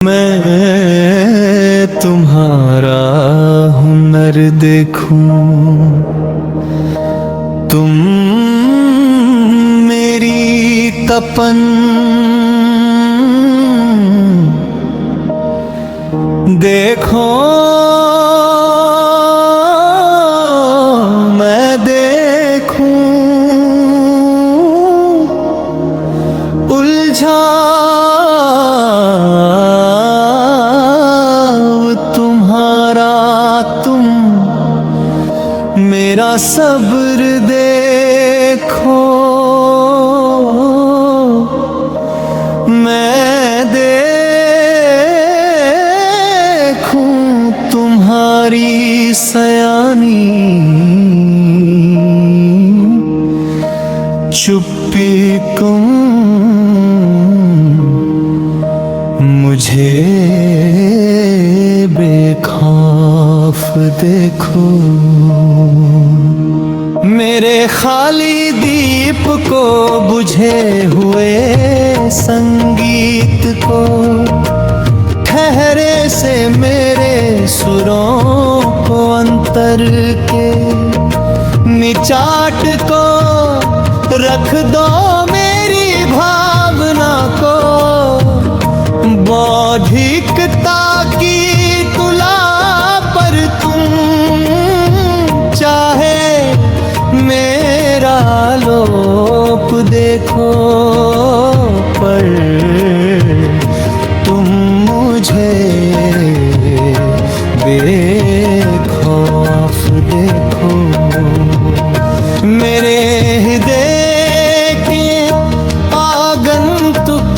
मैं तुम्हारा हुनर देखूं, तुम मेरी तपन देखो, मैं देखूं उलझा तुम्हारा, तुम मेरा सब्र देखो, मैं देखूं तुम्हारी सयानी चुप्पी को, मुझे बेखौफ देखो, मेरे खाली दीप को बुझे हुए संगीत को, ठहरे से मेरे सुरों को अंतर के निचाट को रख दो, मेरी भावना को बौद्धिकता की तुला पर तुम चाहे मेरा लोप देखो, पर तुम मुझे बेखौफ देखो, मेरे हृदय के आगंतुक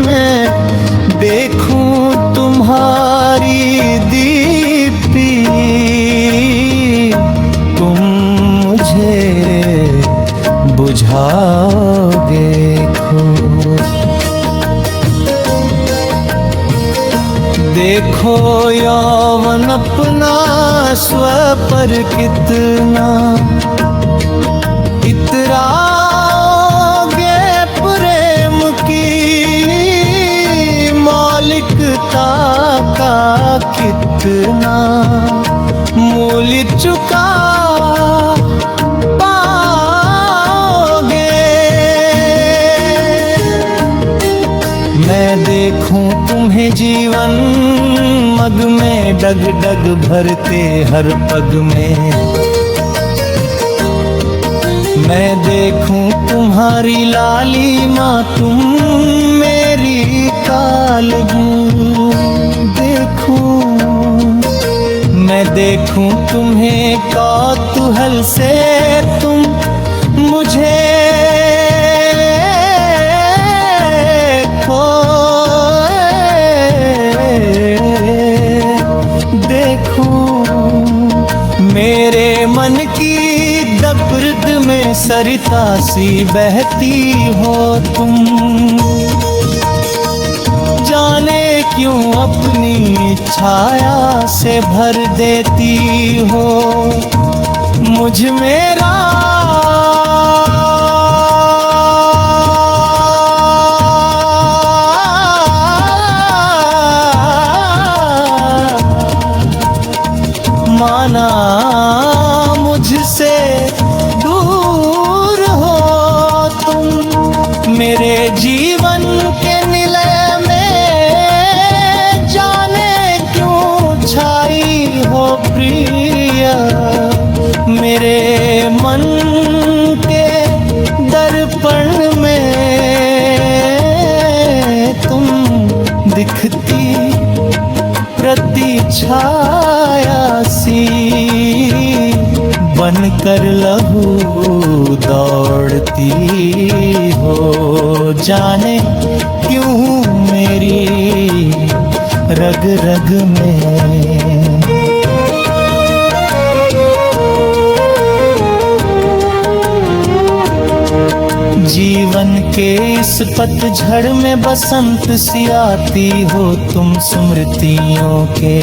मैं देखूं तुम्हारी दीप्ति, तुम मुझे बुझाओगे देखो, यौवन अपना स्व पर कितना इतराओगे, प्रेम की मौलिकता का कितना मूल्य चुका पाओगे, मैं देखूं तुम्हें जीवन मग में डग डग भरते हर पग में, मैं देखूं तुम्हारी लालिमा, तुम मेरी कालगूं देखूं, मैं देखूं तुम्हें कौतूहल से, तुम मुझे मेरे मन की दर्द में सरिता सी बहती हो तुम, जाने क्यों अपनी छाया से भर देती हो मुझ मेरा माना, मुझसे दूर हो तुम, मेरे जीवन के निलय में जाने क्यों छाई हो प्रिय, मेरे मन के दर्पण में तुम दिखती प्रति छाया सी, बनकर लहू दौड़ती हो, जाने क्यों मेरी रग रग में। जीवन के इस पतझड़ में बसंत सी आती हो तुम स्मृतियों के,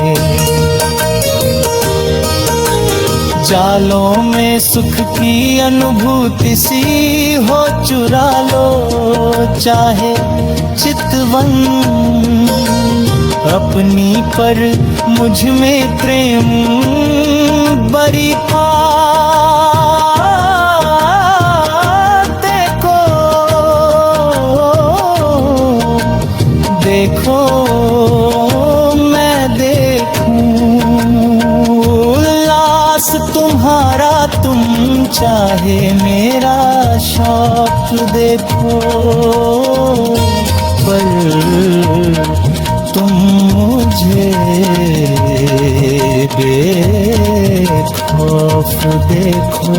जालों में सुख की अनुभूति सी हो, चुरा लो चाहे चितवन। अपनी पर मुझ में प्रेम बरी देखो, देखो मैं देखूं लाश तुम्हारा, तुम चाहे मेरा शौक देखो, पर तुम मुझे बेखौफ देखो।